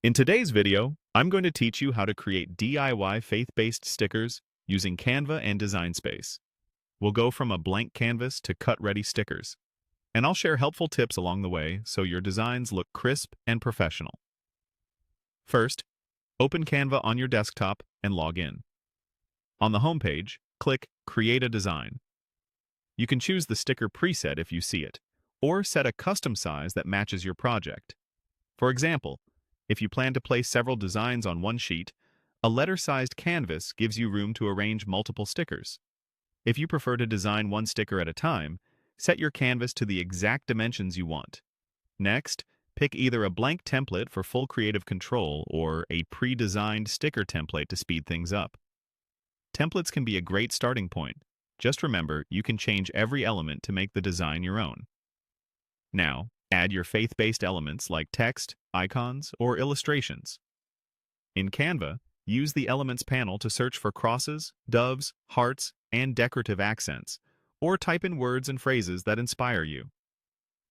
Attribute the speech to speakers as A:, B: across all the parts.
A: In today's video, I'm going to teach you how to create DIY faith-based stickers using Canva and Design Space. We'll go from a blank canvas to cut-ready stickers, and I'll share helpful tips along the way so your designs look crisp and professional. First, open Canva on your desktop and log in. On the home page, click Create a Design. You can choose the sticker preset if you see it, or set a custom size that matches your project. For example, if you plan to place several designs on one sheet, a letter-sized canvas gives you room to arrange multiple stickers. If you prefer to design one sticker at a time, set your canvas to the exact dimensions you want. Next, pick either a blank template for full creative control or a pre-designed sticker template to speed things up. Templates can be a great starting point. Just remember, you can change every element to make the design your own. Now, add your faith-based elements like text, icons, or illustrations. In Canva, use the Elements panel to search for crosses, doves, hearts, and decorative accents, or type in words and phrases that inspire you.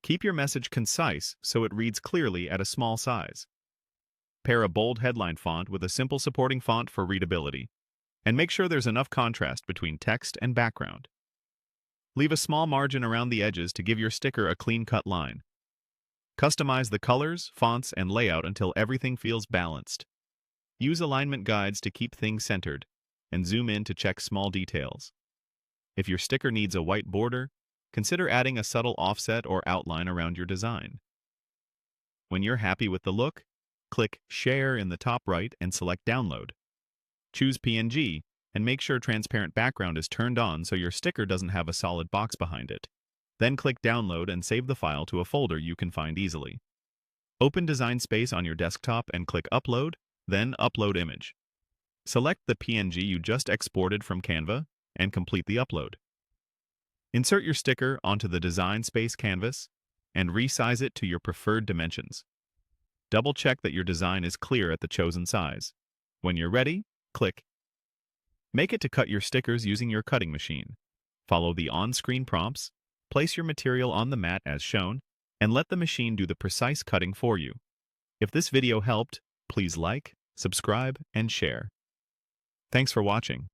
A: Keep your message concise so it reads clearly at a small size. Pair a bold headline font with a simple supporting font for readability, and make sure there's enough contrast between text and background. Leave a small margin around the edges to give your sticker a clean-cut line. Customize the colors, fonts, and layout until everything feels balanced. Use alignment guides to keep things centered, and zoom in to check small details. If your sticker needs a white border, consider adding a subtle offset or outline around your design. When you're happy with the look, click Share in the top right and select Download. Choose PNG, and make sure transparent background is turned on so your sticker doesn't have a solid box behind it. Then click Download and save the file to a folder you can find easily. Open Design Space on your desktop and click Upload, then Upload Image. Select the PNG you just exported from Canva and complete the upload. Insert your sticker onto the Design Space canvas and resize it to your preferred dimensions. Double-check that your design is clear at the chosen size. When you're ready, click. Make it to cut your stickers using your cutting machine. Follow the on-screen prompts. Place your material on the mat as shown, and let the machine do the precise cutting for you. If this video helped, please like, subscribe, and share. Thanks for watching.